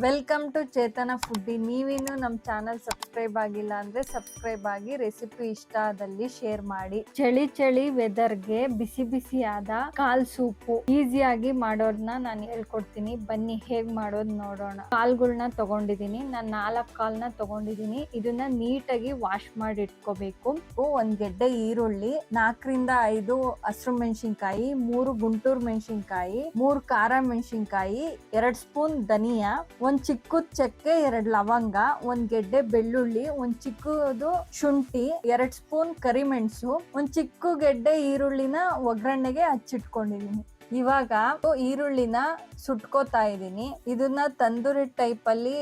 Welcome to Chetana foodie. ನೀವಿನ್ನು ನಮ್ಮ channel subscribe ಆಗಿಲ್ಲ ಅಂದ್ರೆ ಸಬ್ಸ್ಕ್ರೈಬ್ ಆಗಿ. ರೆಸಿಪಿ ಇಷ್ಟ ಆದಲ್ಲಿ ಶೇರ್ ಮಾಡಿ. ಚಳಿ ಚಳಿ ವೆದರ್ಗೆ ಬಿಸಿ ಬಿಸಿಯಾದ ಕಾಲ್ ಸೂಪು ಈಸಿಯಾಗಿ ಮಾಡೋದನ್ನ ನಾನು ಹೇಳ್ಕೊಡ್ತೀನಿ. ಬನ್ನಿ ಹೇಗ್ ಮಾಡೋದು ನೋಡೋಣ. ಕಾಲ್ಗಳನ್ನ ತಗೊಂಡಿದೀನಿ, ನಾನು 4 ಕಾಲ್ನ ತಗೊಂಡಿದೀನಿ. ಇದನ್ನ ನೀಟಾಗಿ ವಾಶ್ ಮಾಡಿ ಇಟ್ಕೋಬೇಕು. ಒಂದ್ ಗೆಡ್ಡೆ ಈರುಳ್ಳಿ, 4ರಿಂದ 5 ಹಸಿರು ಮೆಣಸಿನ್ಕಾಯಿ, 3 ಗುಂಟೂರು ಮೆಣಸಿನ್ಕಾಯಿ, 3 ಖಾರ ಮೆಣಸಿನ್ಕಾಯಿ, 2 ಸ್ಪೂನ್ ಧನಿಯಾ, ಒಂದ್ ಚಿಕ್ಕದ್ ಚಕ್ಕೆ, 2 ಲವಂಗ, ಒಂದ್ ಗೆಡ್ಡೆ ಬೆಳ್ಳುಳ್ಳಿ, ಒಂದ್ ಚಿಕ್ಕದು ಶುಂಠಿ, 2 ಸ್ಪೂನ್ ಕರಿಮೆಣಸು, ಒಂದ್ ಚಿಕ್ಕ ಗೆಡ್ಡೆ ಈರುಳ್ಳಿನ ಒಗ್ಗರಣೆಗೆ ಹಚ್ಚಿಟ್ಕೊಂಡಿದೀನಿ. ಇವಾಗ ಈರುಳ್ಳಿನ ಸುಟ್ಕೋತಾ ಇದೀನಿ. ಇದನ್ನ ತಂದೂರಿ ಟೈಪ್ ಅಲ್ಲಿ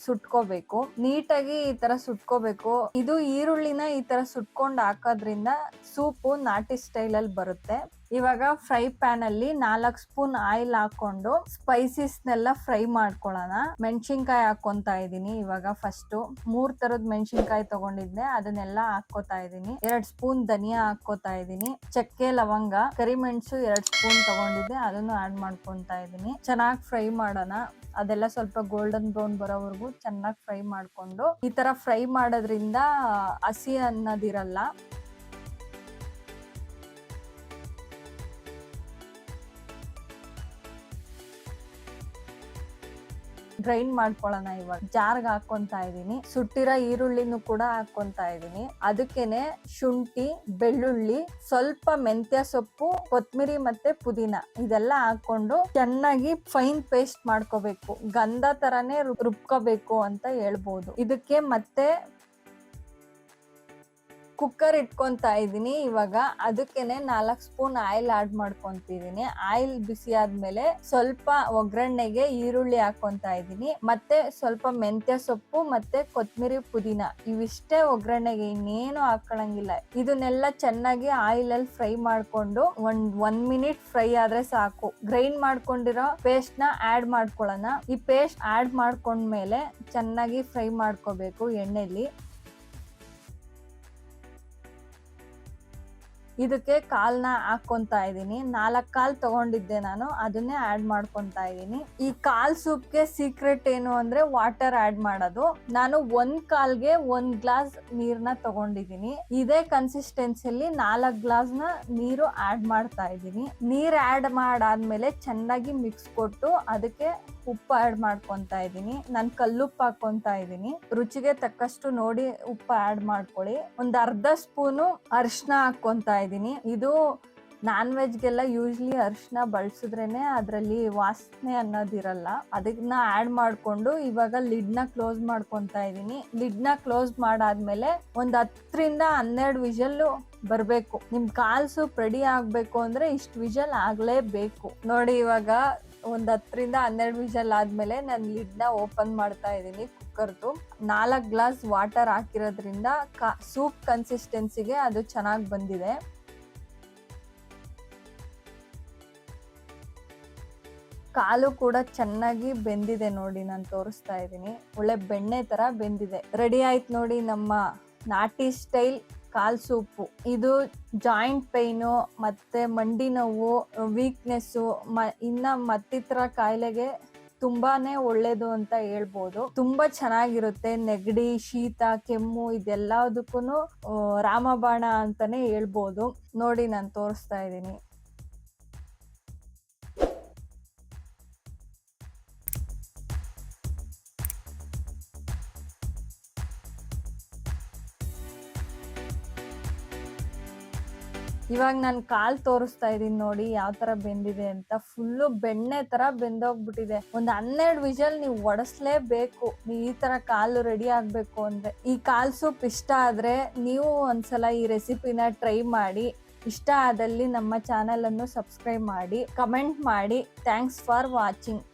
ಸುಟ್ಕೋಬೇಕು. ನೀಟಾಗಿ ಈ ತರ ಸುಟ್ಕೋಬೇಕು. ಇದು ಈರುಳ್ಳಿನ ಈ ತರ ಸುಟ್ಕೊಂಡ್ ಹಾಕೋದ್ರಿಂದ ಸೂಪು ನಾಟಿ ಸ್ಟೈಲ್ ಅಲ್ಲಿ ಬರುತ್ತೆ. ಇವಾಗ ಫ್ರೈ ಪ್ಯಾನ್ ಅಲ್ಲಿ 4 ಸ್ಪೂನ್ ಆಯಿಲ್ ಹಾಕೊಂಡು ಸ್ಪೈಸಸ್ನೆಲ್ಲ ಫ್ರೈ ಮಾಡ್ಕೊಳ್ಳೋಣ. ಮೆಣಸಿನ್ಕಾಯಿ ಹಾಕೊಂತಾ ಇದೀನಿ. ಇವಾಗ ಫಸ್ಟ್ 3 ತರದ ಮೆಣಸಿನ್ಕಾಯಿ ತಗೊಂಡಿದ್ದೆ, ಅದನ್ನೆಲ್ಲ ಹಾಕೋತಾ ಇದೀನಿ. 2 ಸ್ಪೂನ್ ಧನಿಯಾ ಹಾಕೋತಾ ಇದೀನಿ. ಚಕ್ಕೆ, ಲವಂಗ, ಕರಿಮೆಣಸು 2 ಸ್ಪೂನ್ ತಗೊಂಡಿದ್ದೆ, ಅದನ್ನು ಆಡ್ ಮಾಡ್ಕೊಂತಾ ಇದೀನಿ. ಚೆನ್ನಾಗಿ ಫ್ರೈ ಮಾಡೋಣ. ಅದೆಲ್ಲ ಸ್ವಲ್ಪ ಗೋಲ್ಡನ್ ಬ್ರೌನ್ ಬರೋವರೆಗೂ ಚೆನ್ನಾಗಿ ಫ್ರೈ ಮಾಡ್ಕೊಂಡು, ಈ ತರ ಫ್ರೈ ಮಾಡೋದ್ರಿಂದ ಹಸಿ ಅನ್ನೋದಿರಲ್ಲ. ಗ್ರೈಂಡ್ ಮಾಡ್ಕೊಳ್ಳೋಣ. ಇವಾಗ ಜಾರ್ಗ್ ಹಾಕೊಂತಾ ಇದೀನಿ. ಸುಟ್ಟಿರೋ ಈರುಳ್ಳಿನೂ ಕೂಡ ಹಾಕೊಂತಾ ಇದೀನಿ. ಅದಕ್ಕೇನೆ ಶುಂಠಿ, ಬೆಳ್ಳುಳ್ಳಿ, ಸ್ವಲ್ಪ ಮೆಂತ್ಯ ಸೊಪ್ಪು, ಕೊತ್ಮಿರಿ ಮತ್ತೆ ಪುದೀನ ಇದೆಲ್ಲ ಹಾಕೊಂಡು ಚೆನ್ನಾಗಿ ಫೈನ್ ಪೇಸ್ಟ್ ಮಾಡ್ಕೋಬೇಕು. ಗಂಧ ತರಾನೇ ರುಬ್ಕೋಬೇಕು ಅಂತ ಹೇಳ್ಬೋದು. ಇದಕ್ಕೆ ಮತ್ತೆ ಕುಕ್ಕರ್ ಇಟ್ಕೊಂತಾ ಇದೀನಿ. ಇವಾಗ ಅದಕ್ಕೇನೆ 4 ಸ್ಪೂನ್ ಆಯಿಲ್ ಆಡ್ ಮಾಡ್ಕೊಂತಿದೀನಿ. ಆಯಿಲ್ ಬಿಸಿ ಆದ್ಮೇಲೆ ಸ್ವಲ್ಪ ಒಗ್ಗರಣೆಗೆ ಈರುಳ್ಳಿ ಹಾಕೊಂತಾ ಇದೀನಿ. ಮತ್ತೆ ಸ್ವಲ್ಪ ಮೆಂತ್ಯ ಸೊಪ್ಪು ಮತ್ತೆ ಕೊತ್ಮಿರಿ, ಪುದೀನ ಇವಿಷ್ಟೇ ಒಗ್ಗರಣೆಗೆ, ಇನ್ನೇನು ಹಾಕೊಳಂಗಿಲ್ಲ. ಇದನ್ನೆಲ್ಲ ಚೆನ್ನಾಗಿ ಆಯಿಲ್ ಅಲ್ಲಿ ಫ್ರೈ ಮಾಡ್ಕೊಂಡು 1 ಮಿನಿಟ್ ಫ್ರೈ ಆದ್ರೆ ಸಾಕು. ಗ್ರೈಂಡ್ ಮಾಡ್ಕೊಂಡಿರೋ ಪೇಸ್ಟ್ ನ ಆಡ್ ಮಾಡ್ಕೊಳ್ಳೋಣ. ಈ ಪೇಸ್ಟ್ ಆಡ್ ಮಾಡ್ಕೊಂಡ್ಮೇಲೆ ಚೆನ್ನಾಗಿ ಫ್ರೈ ಮಾಡ್ಕೋಬೇಕು ಎಣ್ಣೆಲಿ. ಇದಕ್ಕೆ ಕಾಲ್ನ ಹಾಕೊಂತಾ ಇದೀನಿ. 4 ಕಾಲ್ ತಗೊಂಡಿದ್ದೆ ನಾನು, ಅದನ್ನೇ ಆಡ್ ಮಾಡ್ಕೊಂತಾ ಇದೀನಿ. ಈ ಕಾಲ್ ಸೂಪ್ಗೆ ಸೀಕ್ರೆಟ್ ಏನು ಅಂದ್ರೆ ವಾಟರ್ ಆಡ್ ಮಾಡೋದು. ನಾನು 1 ಕಾಲ್ಗೆ 1 ಗ್ಲಾಸ್ ನೀರ್ನ ತಗೊಂಡಿದೀನಿ. ಇದೇ ಕನ್ಸಿಸ್ಟೆನ್ಸಿಯಲ್ಲಿ 4 ಗ್ಲಾಸ್ ನ ನೀರು ಆಡ್ ಮಾಡ್ತಾ ಇದೀನಿ. ನೀರ್ ಆಡ್ ಮಾಡಾದ್ಮೇಲೆ ಚೆನ್ನಾಗಿ ಮಿಕ್ಸ್ ಕೊಟ್ಟು ಅದಕ್ಕೆ ಉಪ್ಪು ಆಡ್ ಮಾಡ್ಕೊಂತಾ ಇದೀನಿ. ನಾನು ಕಲ್ಲುಪ್ಪು ಹಾಕೊಂತಾ ಇದೀನಿ. ರುಚಿಗೆ ತಕ್ಕಷ್ಟು ನೋಡಿ ಉಪ್ಪು ಆಡ್ ಮಾಡ್ಕೊಳ್ಳಿ. ಒಂದ್ ಅರ್ಧ ಸ್ಪೂನು ಅರಿಶಿನ ಹಾಕೊಂತಾ ಇದೀನಿ. ಇದು ನಾನ್ ವೆಜ್ಗೆಲ್ಲ ಯೂಶ್ಲಿ ಅರಿಶಿನ ಬಳಸಿದ್ರೇನೆ ಅದ್ರಲ್ಲಿ ವಾಸನೆ ಅನ್ನೋದಿರಲ್ಲ. ಅದನ್ನ ಆಡ್ ಮಾಡ್ಕೊಂಡು ಇವಾಗ ಲಿಡ್ ನ ಕ್ಲೋಸ್ ಮಾಡ್ಕೊಂತಾ ಇದೀನಿ. ಲಿಡ್ ನ ಕ್ಲೋಸ್ ಮಾಡಾದ್ಮೇಲೆ ಒಂದ್ 10ರಿಂದ 12 ವಿಷಲ್ ಬರ್ಬೇಕು. ನಿಮ್ ಕಾಲ್ ಸೂಪ್ ರೆಡಿ ಆಗ್ಬೇಕು ಅಂದ್ರೆ ಇಷ್ಟು ವಿಷಲ್ ಆಗ್ಲೇಬೇಕು. ನೋಡಿ ಇವಾಗ ಒಂದ್ 10ರಿಂದ 12 ವಿಷಲ್ ಆದ್ಮೇಲೆ ನಾನು ಲಿಡ್ ನ ಓಪನ್ ಮಾಡ್ತಾ ಇದೀನಿ ಕುಕ್ಕರ್ದು. 4 ಗ್ಲಾಸ್ ವಾಟರ್ ಹಾಕಿರೋದ್ರಿಂದ ಸೂಪ್ ಕನ್ಸಿಸ್ಟೆನ್ಸಿಗೆ ಅದು ಚೆನ್ನಾಗಿ ಬಂದಿದೆ. ಕಾಲು ಕೂಡ ಚೆನ್ನಾಗಿ ಬೆಂದಿದೆ ನೋಡಿ, ನಾನು ತೋರಿಸ್ತಾ ಇದ್ದೀನಿ. ಒಳ್ಳೆ ಬೆಣ್ಣೆ ತರ ಬೆಂದಿದೆ. ರೆಡಿ ಆಯ್ತು ನೋಡಿ ನಮ್ಮ ನಾಟಿ ಸ್ಟೈಲ್ ಕಾಲ್ ಸೂಪು. ಇದು ಜಾಯಿಂಟ್ ಪೈನು ಮತ್ತೆ ಮಂಡಿ ನೋವು, ವೀಕ್ನೆಸ್ಸು, ಇನ್ನ ಮತ್ತಿತರ ಕಾಯಿಲೆಗೆ ತುಂಬಾನೇ ಒಳ್ಳೇದು ಅಂತ ಹೇಳ್ಬೋದು. ತುಂಬಾ ಚೆನ್ನಾಗಿರುತ್ತೆ. ನೆಗಡಿ, ಶೀತ, ಕೆಮ್ಮು ಇದೆಲ್ಲದಕ್ಕೂ ರಾಮಬಾಣ ಅಂತಾನೆ ಹೇಳ್ಬೋದು. ನೋಡಿ ನಾನು ತೋರಿಸ್ತಾ ಇದ್ದೀನಿ. ಇವಾಗ ನಾನು ಕಾಲ್ ತೋರಿಸ್ತಾ ಇದೀನಿ ನೋಡಿ ಯಾವ ತರ ಬೆಂದಿದೆ ಅಂತ. ಫುಲ್ಲು ಬೆಣ್ಣೆ ತರ ಬೆಂದೋಗ್ಬಿಟ್ಟಿದೆ. ಒಂದ್ 12 ವಿಷಲ್ ನೀವು ಒಡಿಸ್ಲೇಬೇಕು ಈ ತರ ಕಾಲು ರೆಡಿ ಆಗ್ಬೇಕು ಅಂದ್ರೆ. ಈ ಕಾಲ್ ಸೂಪ್ ಇಷ್ಟ ಆದ್ರೆ ನೀವು ಒಂದ್ಸಲ ಈ ರೆಸಿಪಿನ ಟ್ರೈ ಮಾಡಿ. ಇಷ್ಟ ಆದಲ್ಲಿ ನಮ್ಮ ಚಾನೆಲ್ ಅನ್ನು ಸಬ್ಸ್ಕ್ರೈಬ್ ಮಾಡಿ, ಕಮೆಂಟ್ ಮಾಡಿ. Thanks for watching.